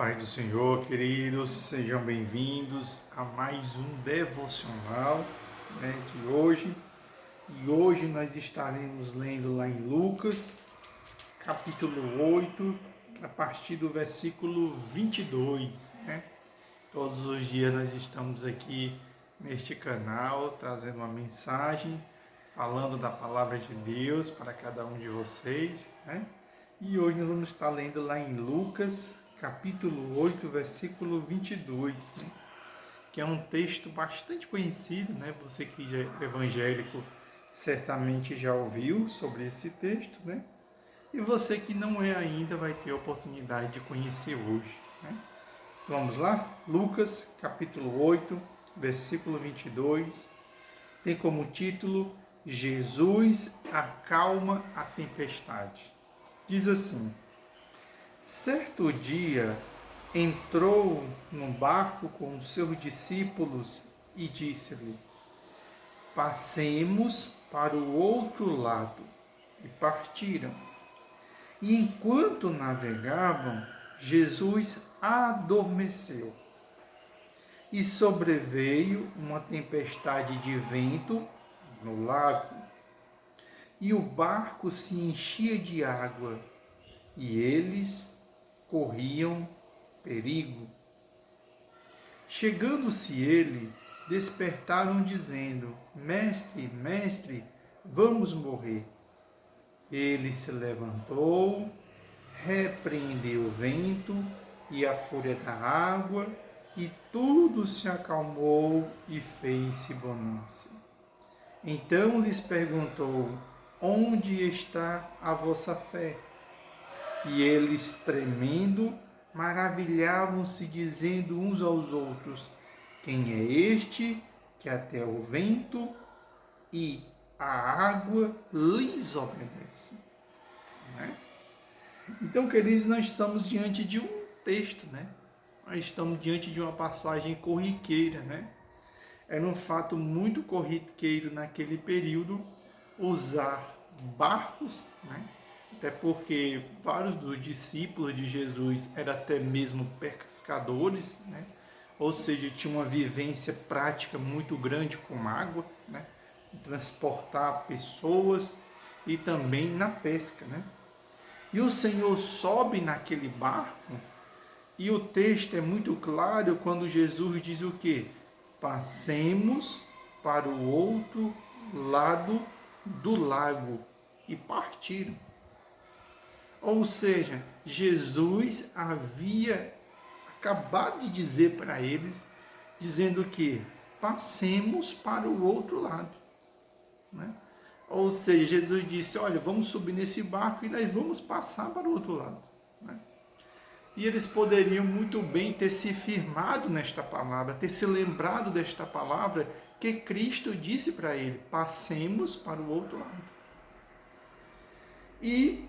Pai do Senhor, queridos, sejam bem-vindos a mais um devocional, de hoje. E hoje nós estaremos lendo lá em Lucas, capítulo 8, a partir do versículo 22. Todos os dias nós estamos aqui neste canal trazendo uma mensagem, falando da palavra de Deus para cada um de vocês. E hoje nós vamos estar lendo lá em Lucas, capítulo 8, versículo 22, que é um texto bastante conhecido, Você que já é evangélico certamente já ouviu sobre esse texto, E você que não é ainda vai ter a oportunidade de conhecer hoje, Vamos lá? Lucas, capítulo 8, versículo 22, tem como título Jesus acalma a tempestade. Diz assim: certo dia entrou num barco com os seus discípulos e disse-lhe: passemos para o outro lado. E partiram. E enquanto navegavam, Jesus adormeceu. E sobreveio uma tempestade de vento no lago, e o barco se enchia de água, e eles corriam perigo. Chegando-se ele, despertaram dizendo: mestre, mestre, vamos morrer. Ele se levantou, repreendeu o vento e a fúria da água, e tudo se acalmou e fez-se bonança. Então lhes perguntou: onde está a vossa fé? E eles, tremendo, maravilhavam-se, dizendo uns aos outros: quem é este que até o vento e a água lhes obedecem? Então, queridos, nós estamos diante de um texto, Nós estamos diante de uma passagem corriqueira, Era um fato muito corriqueiro naquele período usar barcos, Até porque vários dos discípulos de Jesus eram até mesmo pescadores, Ou seja, tinha uma vivência prática muito grande com água, Transportar pessoas e também na pesca, E o Senhor sobe naquele barco e o texto é muito claro quando Jesus diz o quê? Passemos para o outro lado do lago, e partiram. Ou seja, Jesus havia acabado de dizer para eles, dizendo que passemos para o outro lado. Ou seja, Jesus disse: olha, vamos subir nesse barco e nós vamos passar para o outro lado. E eles poderiam muito bem ter se firmado nesta palavra, ter se lembrado desta palavra que Cristo disse para ele: passemos para o outro lado. E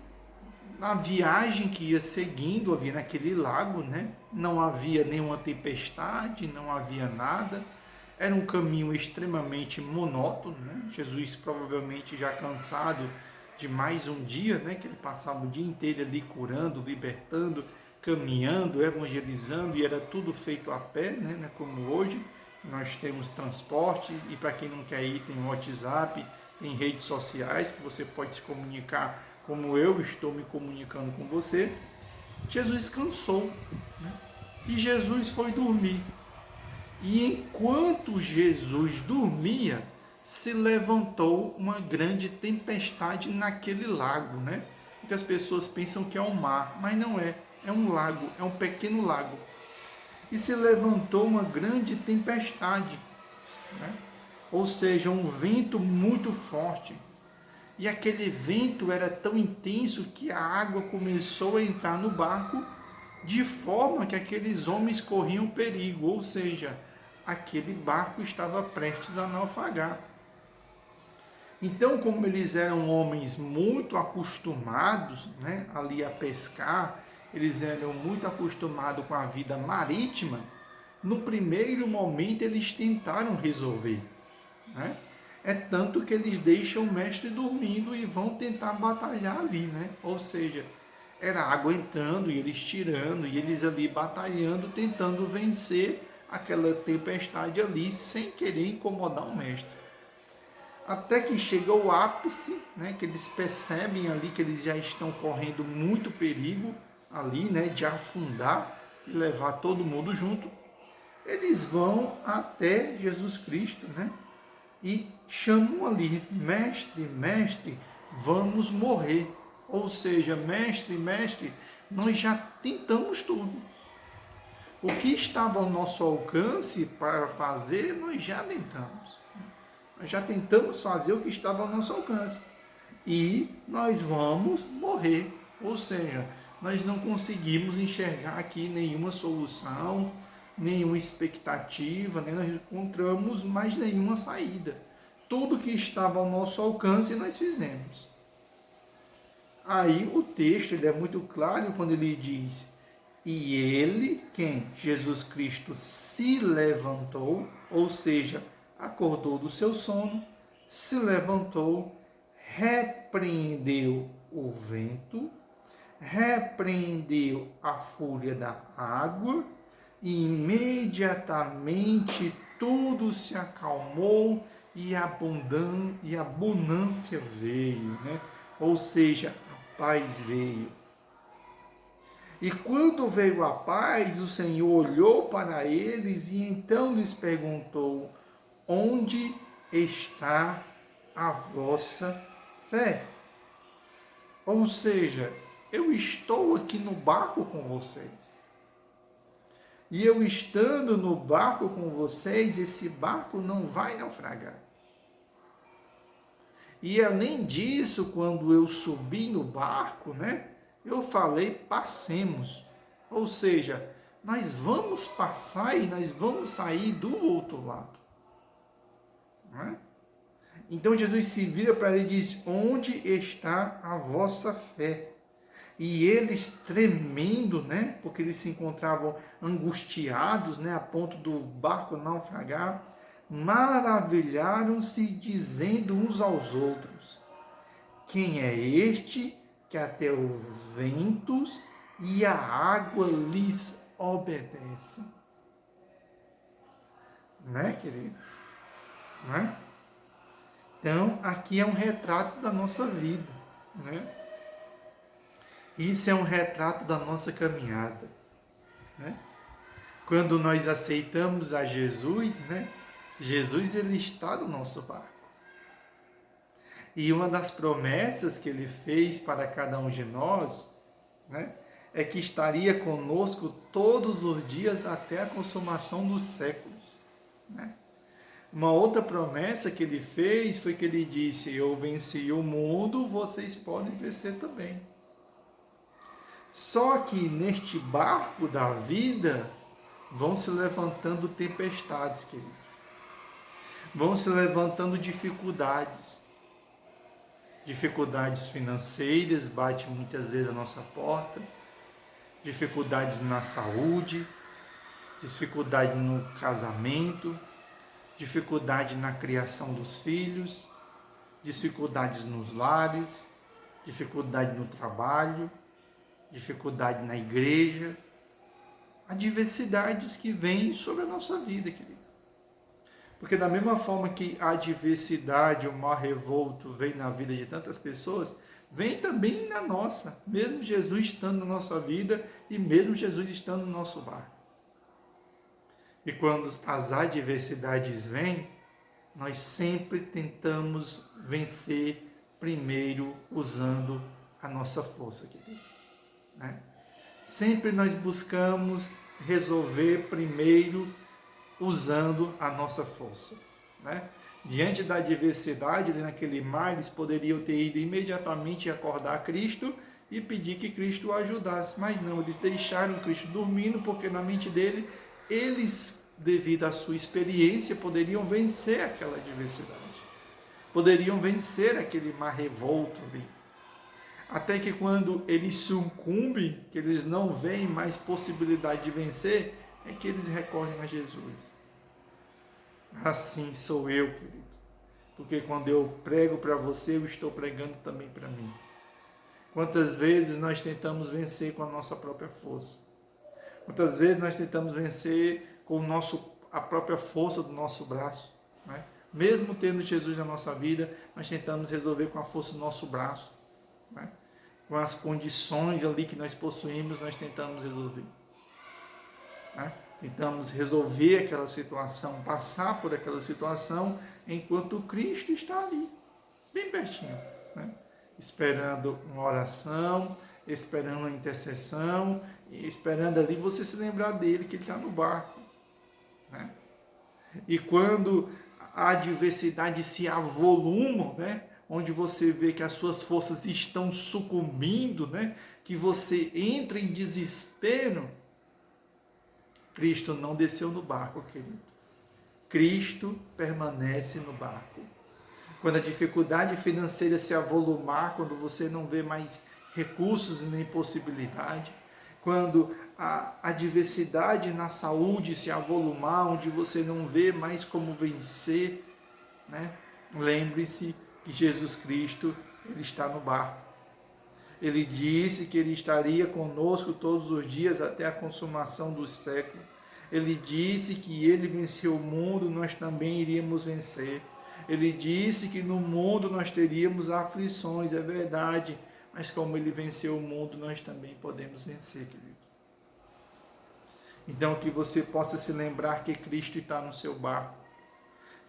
na viagem que ia seguindo ali naquele lago, não havia nenhuma tempestade, não havia nada. Era um caminho extremamente monótono, Jesus provavelmente já cansado de mais um dia, que ele passava o dia inteiro ali curando, libertando, caminhando, evangelizando, e era tudo feito a pé, como hoje. Nós temos transporte, e para quem não quer ir, tem o WhatsApp, tem redes sociais que você pode se comunicar como eu estou me comunicando com você. Jesus cansou, e Jesus foi dormir. E enquanto Jesus dormia, se levantou uma grande tempestade naquele lago, Porque as pessoas pensam que é um mar, mas não é. É um lago, é um pequeno lago. E se levantou uma grande tempestade, Ou seja, um vento muito forte. E aquele vento era tão intenso que a água começou a entrar no barco, de forma que aqueles homens corriam perigo, ou seja, aquele barco estava prestes a naufragar. Então, como eles eram homens muito acostumados, ali a pescar, eles eram muito acostumados com a vida marítima, no primeiro momento eles tentaram resolver, É tanto que eles deixam o mestre dormindo e vão tentar batalhar ali, Ou seja, era água entrando e eles tirando, e eles ali batalhando, tentando vencer aquela tempestade ali, sem querer incomodar o mestre. Até que chega o ápice, né, que eles percebem ali que eles já estão correndo muito perigo ali, né, de afundar e levar todo mundo junto. Eles vão até Jesus Cristo, né, e chamam ali: mestre, mestre, vamos morrer. Ou seja, mestre, mestre, nós já tentamos tudo. O que estava ao nosso alcance para fazer, nós já tentamos. Nós já tentamos fazer o que estava ao nosso alcance. E nós vamos morrer. Ou seja, nós não conseguimos enxergar aqui nenhuma solução, nenhuma expectativa, nem nós encontramos mais nenhuma saída. Tudo que estava ao nosso alcance nós fizemos. Aí o texto ele é muito claro quando ele diz: e ele, quem? Jesus Cristo se levantou, ou seja, acordou do seu sono, se levantou, repreendeu o vento, repreendeu a fúria da água, e imediatamente tudo se acalmou e a abundância veio, né? Ou seja, a paz veio. E quando veio a paz, o Senhor olhou para eles e então lhes perguntou: onde está a vossa fé? Ou seja, eu estou aqui no barco com vocês. E eu estando no barco com vocês, esse barco não vai naufragar. E além disso, quando eu subi no barco, né, eu falei: passemos. Ou seja, nós vamos passar e nós vamos sair do outro lado. Não é? Então Jesus se vira para ele e diz: onde está a vossa fé? E eles tremendo, né, porque eles se encontravam angustiados, né, a ponto do barco naufragar, maravilharam-se dizendo uns aos outros: quem é este que até os ventos e a água lhes obedecem? Né, queridos? Né? Então, aqui é um retrato da nossa vida, né? Isso é um retrato da nossa caminhada, né? Quando nós aceitamos a Jesus, né? Jesus ele está no nosso barco. E uma das promessas que ele fez para cada um de nós, né, é que estaria conosco todos os dias até a consumação dos séculos, né? Uma outra promessa que ele fez foi que ele disse: eu venci o mundo, vocês podem vencer também. Só que neste barco da vida vão se levantando tempestades, queridos. Vão se levantando dificuldades. Dificuldades financeiras batem muitas vezes a nossa porta. Dificuldades na saúde. Dificuldade no casamento. Dificuldade na criação dos filhos. Dificuldades nos lares. Dificuldade no trabalho. Dificuldade na igreja, adversidades que vêm sobre a nossa vida, querido. Porque da mesma forma que a adversidade, o mar revolto vem na vida de tantas pessoas, vem também na nossa, mesmo Jesus estando na nossa vida e mesmo Jesus estando no nosso barco. E quando as adversidades vêm, nós sempre tentamos vencer primeiro usando a nossa força, querido. Né? Sempre nós buscamos resolver primeiro usando a nossa força. Né? Diante da adversidade, ali naquele mar, eles poderiam ter ido imediatamente acordar Cristo e pedir que Cristo o ajudasse. Mas não, eles deixaram Cristo dormindo, porque na mente dele, eles, devido à sua experiência, poderiam vencer aquela adversidade. Poderiam vencer aquele mar revolto ali. Até que quando eles sucumbem, que eles não veem mais possibilidade de vencer, é que eles recorrem a Jesus. Assim sou eu, querido. Porque quando eu prego para você, eu estou pregando também para mim. Quantas vezes nós tentamos vencer com a nossa própria força? Quantas vezes nós tentamos vencer com a própria força do nosso braço? Né? Mesmo tendo Jesus na nossa vida, nós tentamos resolver com a força do nosso braço. Né? Com as condições ali que nós possuímos, nós tentamos resolver. Né? Tentamos resolver aquela situação, passar por aquela situação, enquanto Cristo está ali, bem pertinho, né? Esperando uma oração, esperando uma intercessão, e esperando ali você se lembrar dele, que ele está no barco. Né? E quando a adversidade se avoluma, né? Onde você vê que as suas forças estão sucumbindo, né? Que você entra em desespero, Cristo não desceu no barco, querido. Cristo permanece no barco. Quando a dificuldade financeira se avolumar, quando você não vê mais recursos nem possibilidade, quando a adversidade na saúde se avolumar, onde você não vê mais como vencer, né? Lembre-se que Jesus Cristo, ele está no barco. Ele disse que ele estaria conosco todos os dias até a consumação do século. Ele disse que ele venceu o mundo, nós também iríamos vencer. Ele disse que no mundo nós teríamos aflições, é verdade, mas como ele venceu o mundo, nós também podemos vencer, querido. Então, que você possa se lembrar que Cristo está no seu barco.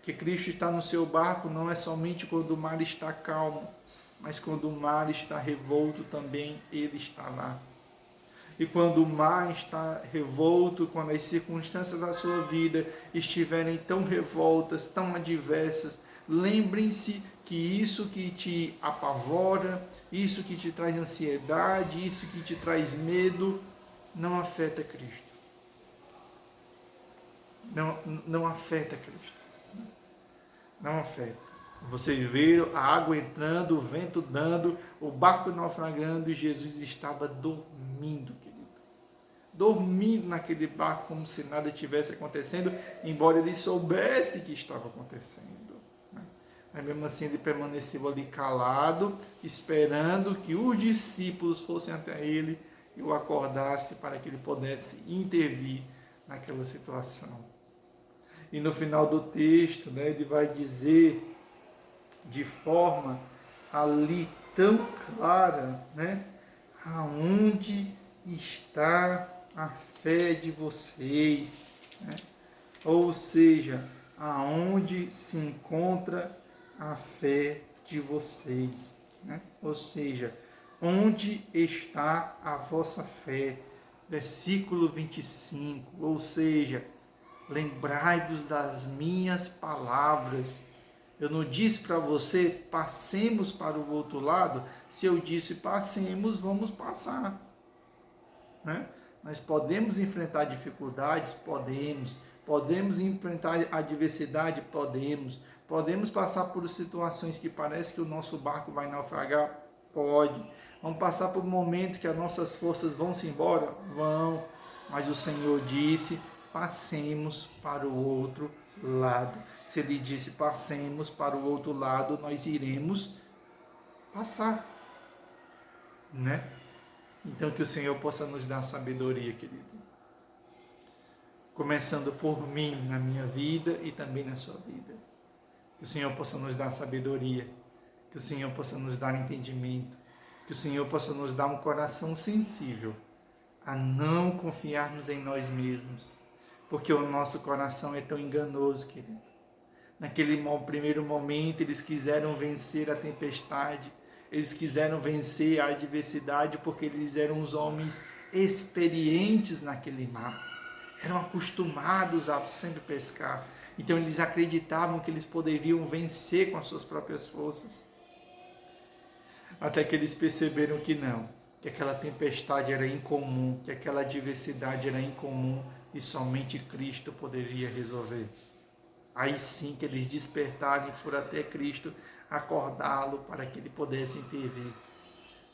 Que Cristo está no seu barco não é somente quando o mar está calmo, mas quando o mar está revolto também, ele está lá. E quando o mar está revolto, quando as circunstâncias da sua vida estiverem tão revoltas, tão adversas, lembrem-se que isso que te apavora, isso que te traz ansiedade, isso que te traz medo, não afeta Cristo. Não afeta Cristo. Não afeta. Vocês viram a água entrando, o vento dando, o barco naufragando e Jesus estava dormindo, querido. Dormindo naquele barco como se nada tivesse acontecendo, embora ele soubesse que estava acontecendo. Né? Mas mesmo assim ele permaneceu ali calado, esperando que os discípulos fossem até ele e o acordasse para que ele pudesse intervir naquela situação. E no final do texto, né, ele vai dizer de forma ali tão clara, né, aonde está a fé de vocês, né? Ou seja, aonde se encontra a fé de vocês, né? Ou seja, onde está a vossa fé? Versículo 25, ou seja, lembrai-vos das minhas palavras. Eu não disse para você, passemos para o outro lado. Se eu disse passemos, vamos passar. Né? Nós podemos enfrentar dificuldades? Podemos. Podemos enfrentar adversidade? Podemos. Podemos passar por situações que parece que o nosso barco vai naufragar? Pode. Vamos passar por um momento que as nossas forças vão se embora? Vão. Mas o Senhor disse, passemos para o outro lado. Se ele disse passemos para o outro lado, nós iremos passar, né? Então que o Senhor possa nos dar sabedoria, querido. Começando por mim, na minha vida e também na sua vida. Que o Senhor possa nos dar sabedoria, que o Senhor possa nos dar entendimento, que o Senhor possa nos dar um coração sensível a não confiarmos em nós mesmos, porque o nosso coração é tão enganoso, querido. Naquele primeiro momento, eles quiseram vencer a tempestade, eles quiseram vencer a adversidade, porque eles eram os homens experientes naquele mar, eram acostumados a sempre pescar, então eles acreditavam que eles poderiam vencer com as suas próprias forças, até que eles perceberam que não, que aquela tempestade era incomum, que aquela adversidade era incomum, e somente Cristo poderia resolver. Aí sim que eles despertaram e foram até Cristo acordá-lo para que ele pudesse intervir.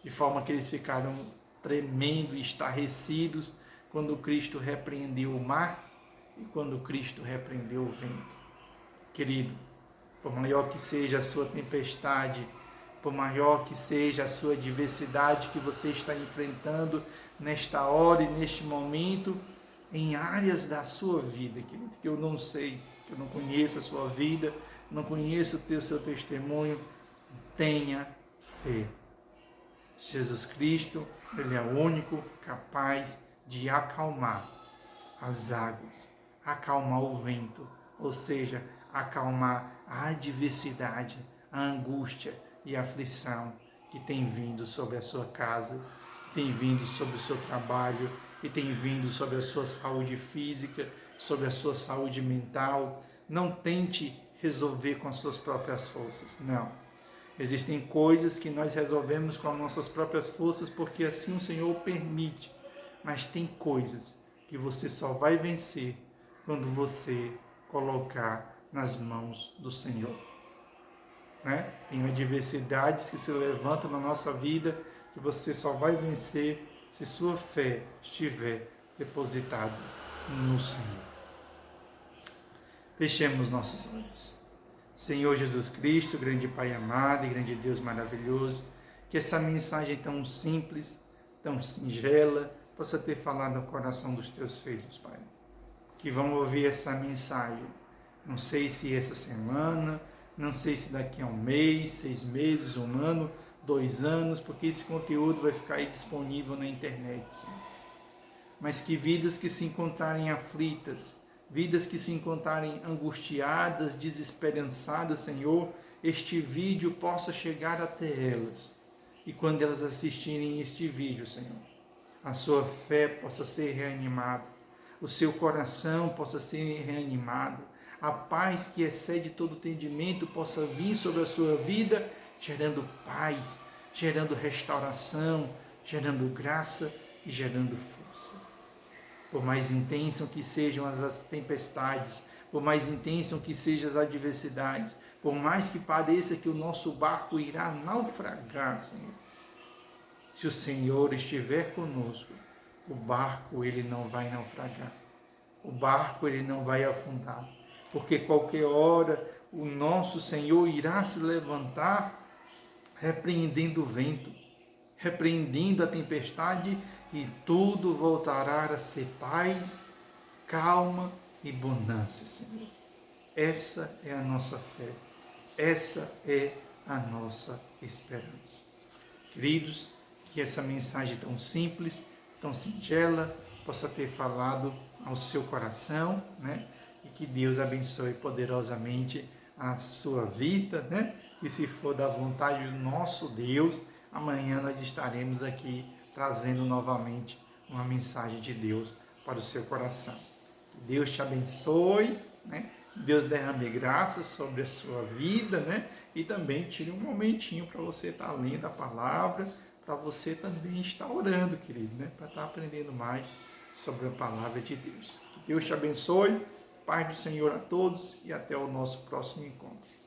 De forma que eles ficaram tremendo e estarrecidos quando Cristo repreendeu o mar e quando Cristo repreendeu o vento. Querido, por maior que seja a sua tempestade, por maior que seja a sua adversidade que você está enfrentando nesta hora e neste momento, em áreas da sua vida, querido, que eu não sei, que eu não conheço a sua vida, não conheço o seu testemunho, tenha fé. Jesus Cristo, Ele é o único capaz de acalmar as águas, acalmar o vento, ou seja, acalmar a adversidade, a angústia e a aflição que tem vindo sobre a sua casa, que tem vindo sobre o seu trabalho, que tem vindo sobre a sua saúde física, sobre a sua saúde mental. Não tente resolver com as suas próprias forças, não. Existem coisas que nós resolvemos com as nossas próprias forças porque assim o Senhor permite, mas tem coisas que você só vai vencer quando você colocar nas mãos do Senhor. Né? Tem adversidades que se levantam na nossa vida que você só vai vencer se sua fé estiver depositada no Senhor. Fechemos nossos olhos. Senhor Jesus Cristo, grande Pai amado e grande Deus maravilhoso, que essa mensagem tão simples, tão singela, possa ter falado no coração dos teus filhos, Pai. Que vão ouvir essa mensagem. Não sei se essa semana, não sei se daqui a um mês, 6 meses, 1 ano, 2 anos, porque esse conteúdo vai ficar aí disponível na internet, Senhor. Mas que vidas que se encontrarem aflitas, vidas que se encontrarem angustiadas, desesperançadas, Senhor, este vídeo possa chegar até elas. E quando elas assistirem este vídeo, Senhor, a sua fé possa ser reanimada, o seu coração possa ser reanimado, a paz que excede todo entendimento possa vir sobre a sua vida, gerando paz, gerando restauração, gerando graça e gerando força. Por mais intensas que sejam as tempestades, por mais intensas que sejam as adversidades, por mais que pareça que o nosso barco irá naufragar, Senhor, se o Senhor estiver conosco, o barco ele não vai naufragar, o barco ele não vai afundar, porque qualquer hora o nosso Senhor irá se levantar, repreendendo o vento, repreendendo a tempestade, e tudo voltará a ser paz, calma e bonança, Senhor. Essa é a nossa fé, essa é a nossa esperança. Queridos, que essa mensagem tão simples, tão singela, possa ter falado ao seu coração, né? E que Deus abençoe poderosamente a sua vida, né? E se for da vontade do nosso Deus, amanhã nós estaremos aqui trazendo novamente uma mensagem de Deus para o seu coração. Que Deus te abençoe, né? Deus derrame graça sobre a sua vida, né? E também tire um momentinho para você estar lendo a palavra, para você também estar orando, querido, né? Para estar aprendendo mais sobre a palavra de Deus. Que Deus te abençoe, paz do Senhor a todos e até o nosso próximo encontro.